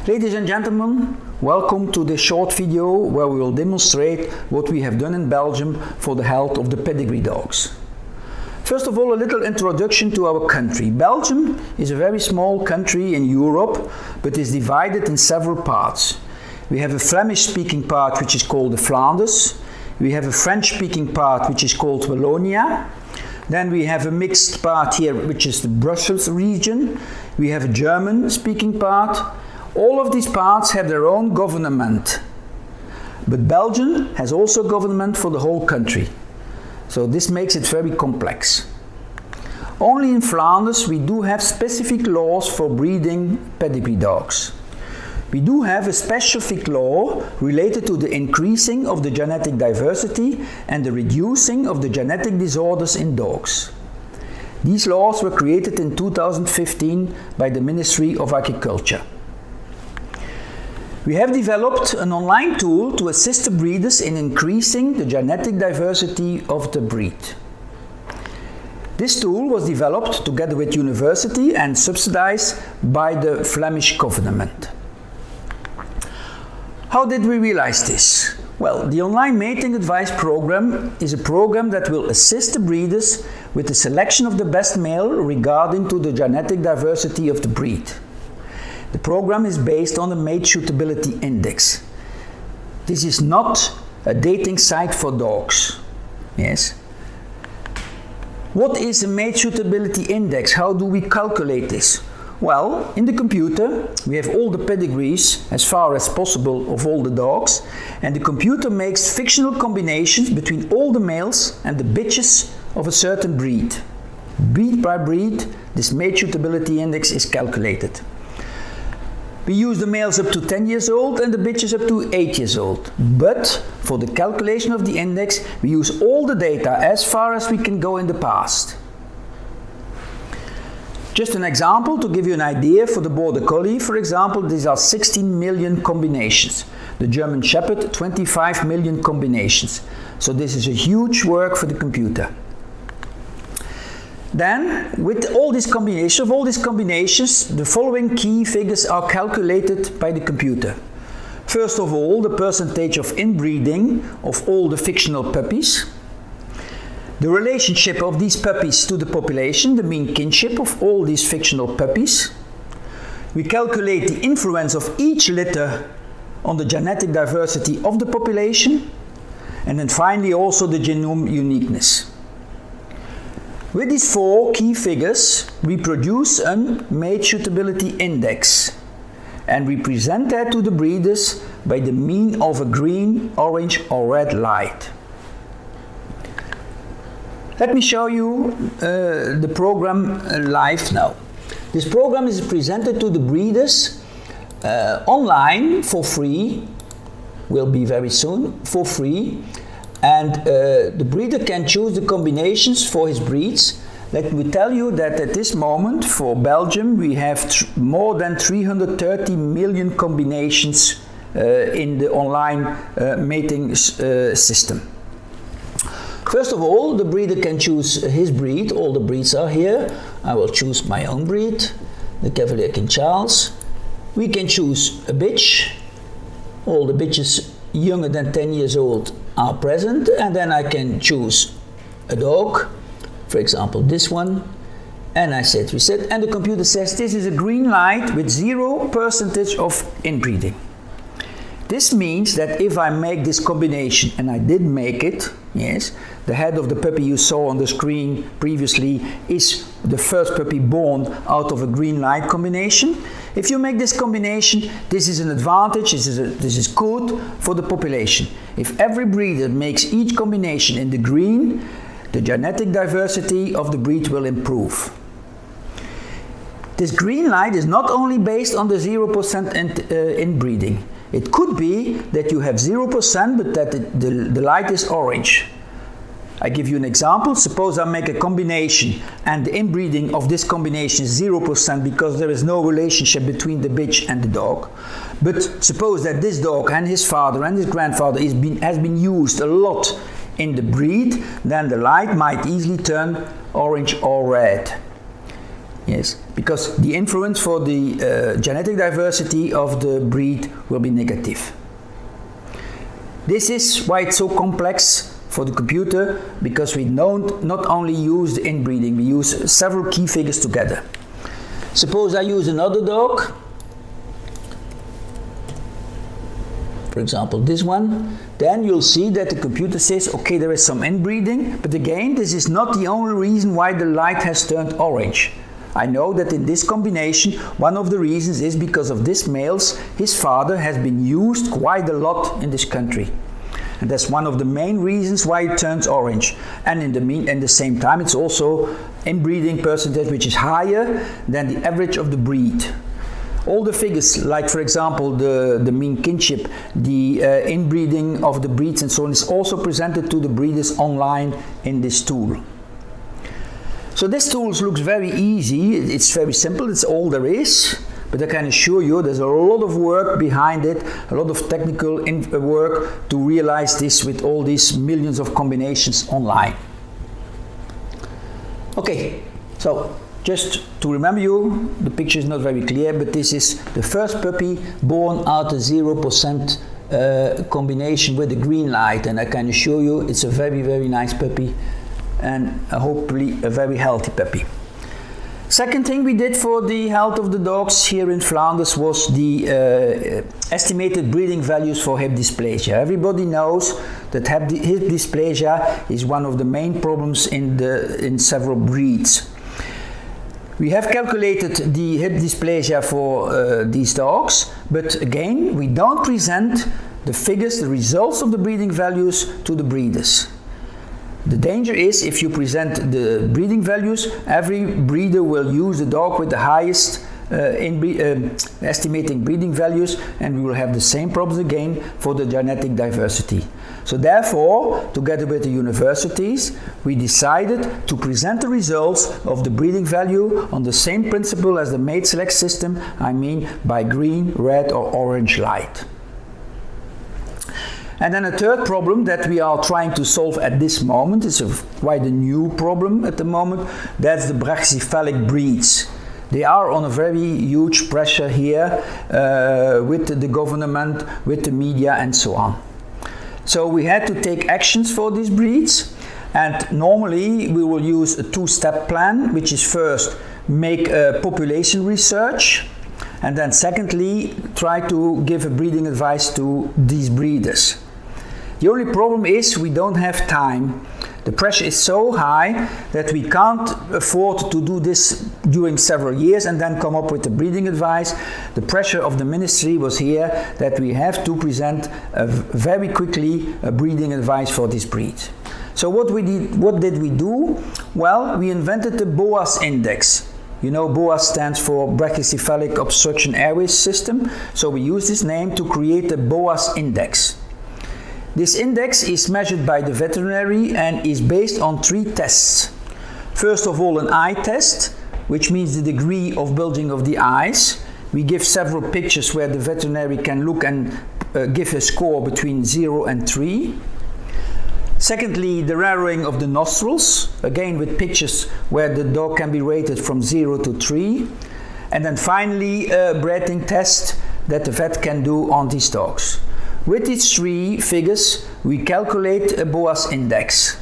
Ladies and gentlemen, welcome to this short video where we will demonstrate what we have done in Belgium for the health of the pedigree dogs. First of all, a little introduction to our country. Belgium is a very small country in Europe, but is divided in several parts. We have a Flemish-speaking part which is called the Flanders. We have a French-speaking part which is called Wallonia. Then we have a mixed part here which is the Brussels region. We have a German-speaking part. All of these parts have their own government. But Belgium has also government for the whole country. So this makes it very complex. Only in Flanders we do have specific laws for breeding pedigree dogs. We do have a specific law related to the increasing of the genetic diversity and the reducing of the genetic disorders in dogs. These laws were created in 2015 by the Ministry of Agriculture. We have developed an online tool to assist the breeders in increasing the genetic diversity of the breed. This tool was developed together with university and subsidized by the Flemish government. How did we realize this? Well, the online mating advice program is a program that will assist the breeders with the selection of the best male regarding to the genetic diversity of the breed. The program is based on the Mate Suitability Index. This is not a dating site for dogs. Yes. What is a Mate Suitability Index? How do we calculate this? Well, in the computer we have all the pedigrees as far as possible of all the dogs, and the computer makes fictional combinations between all the males and the bitches of a certain breed. Breed by breed, this Mate Suitability Index is calculated. We use the males up to 10 years old and the bitches up to 8 years old. But for the calculation of the index, we use all the data as far as we can go in the past. Just an example to give you an idea, for the Border Collie, for example, these are 16 million combinations. The German Shepherd, 25 million combinations. So this is a huge work for the computer. Then, with all these combinations, the following key figures are calculated by the computer. First of all, the percentage of inbreeding of all the fictional puppies, the relationship of these puppies to the population, the mean kinship of all these fictional puppies. We calculate the influence of each litter on the genetic diversity of the population, and then finally also the genome uniqueness. With these four key figures, we produce a Mate Suitability Index, and we present that to the breeders by the mean of a green, orange or red light. Let me show you the program live now. This program is presented to the breeders online for free, will be very soon, for free. And the breeder can choose the combinations for his breeds. Let me tell you that at this moment for Belgium we have more than 330 million combinations in the online mating system. First of all, the breeder can choose his breed. All the breeds are here. I will choose my own breed, the Cavalier King Charles. We can choose a bitch. All the bitches younger than 10 years old are present, and then I can choose a dog, for example this one, and I set reset, and the computer says this is a green light with 0% of inbreeding. This means that if I make this combination, and I did make it, yes, the head of the puppy you saw on the screen previously is the first puppy born out of a green light combination. If you make this combination, this is an advantage, this is good for the population. If every breeder makes each combination in the green, the genetic diversity of the breed will improve. This green light is not only based on the 0% inbreeding. It could be that you have 0% but that the light is orange. I give you an example. Suppose I make a combination and the inbreeding of this combination is 0% because there is no relationship between the bitch and the dog. But suppose that this dog and his father and his grandfather has been used a lot in the breed, then the light might easily turn orange or red. Yes, because the influence for the genetic diversity of the breed will be negative. This is why it's so complex for the computer, because we don't not only use the inbreeding, we use several key figures together. Suppose I use another dog, for example this one, then you'll see that the computer says, okay, there is some inbreeding, but again, this is not the only reason why the light has turned orange. I know that in this combination, one of the reasons is because of this male's, his father has been used quite a lot in this country. And that's one of the main reasons why it turns orange. And in the same time, it's also inbreeding percentage which is higher than the average of the breed. All the figures, like for example the mean kinship, the inbreeding of the breeds and so on, is also presented to the breeders online in this tool. So this tool looks very easy, it's very simple, it's all there is. But I can assure you there's a lot of work behind it, a lot of technical work to realize this with all these millions of combinations online. Okay, so just to remember you, the picture is not very clear, but this is the first puppy born out of 0% combination with the green light, and I can assure you it's a very, very nice puppy and hopefully a very healthy puppy. Second thing we did for the health of the dogs here in Flanders was the estimated breeding values for hip dysplasia. Everybody knows that hip dysplasia is one of the main problems in several breeds. We have calculated the hip dysplasia for these dogs, but again, we don't present the figures, the results of the breeding values to the breeders. The danger is if you present the breeding values, every breeder will use the dog with the highest estimating breeding values, and we will have the same problems again for the genetic diversity. So therefore, together with the universities, we decided to present the results of the breeding value on the same principle as the mate select system, I mean by green, red or orange light. And then a third problem that we are trying to solve at this moment, is quite a new problem at the moment, that's the brachycephalic breeds. They are on a very huge pressure here with the government, with the media and so on. So we had to take actions for these breeds, and normally we will use a two-step plan, which is first make a population research, and then secondly try to give a breeding advice to these breeders. The only problem is we don't have time. The pressure is so high that we can't afford to do this during several years and then come up with the breeding advice. The pressure of the ministry was here that we have to present very quickly a breeding advice for this breed. So what did we do? Well, we invented the BOAS index. You know, BOAS stands for Brachycephalic Obstruction Airways System. So we use this name to create the BOAS index. This index is measured by the veterinary and is based on 3 tests. First of all, an eye test, which means the degree of bulging of the eyes. We give several pictures where the veterinary can look and give a score between 0 and 3. Secondly, the narrowing of the nostrils, again with pictures where the dog can be rated from 0 to 3. And then finally, a breathing test that the vet can do on these dogs. With these 3 figures, we calculate a BOAS index.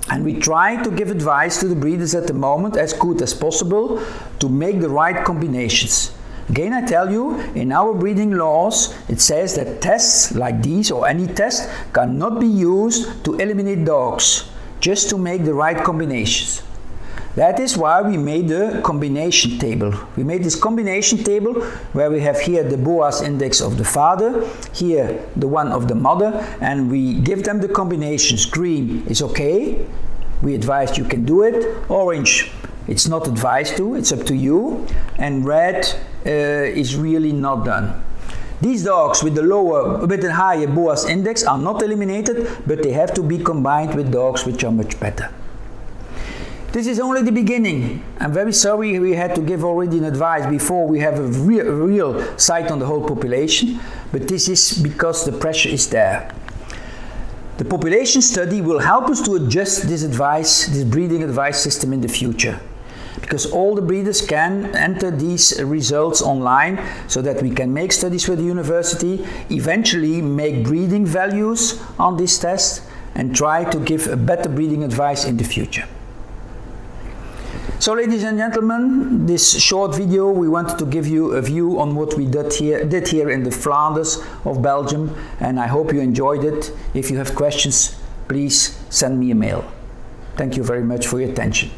And we try to give advice to the breeders at the moment as good as possible to make the right combinations. Again, I tell you, in our breeding laws, it says that tests like these or any test cannot be used to eliminate dogs, just to make the right combinations. That is why we made the combination table. We made this combination table where we have here the BOAS index of the father, here the one of the mother, and we give them the combinations. Green is okay, we advise you can do it. Orange, it's not advised to, it's up to you. And red is really not done. These dogs with the higher BOAS index are not eliminated, but they have to be combined with dogs which are much better. This is only the beginning. I'm very sorry we had to give already an advice before we have a real sight on the whole population, but this is because the pressure is there. The population study will help us to adjust this advice, this breeding advice system in the future. because all the breeders can enter these results online so that we can make studies with the university, eventually make breeding values on this test and try to give a better breeding advice in the future. So ladies and gentlemen, this short video we wanted to give you a view on what we did here in the Flanders of Belgium, and I hope you enjoyed it. If you have questions, please send me a mail. Thank you very much for your attention.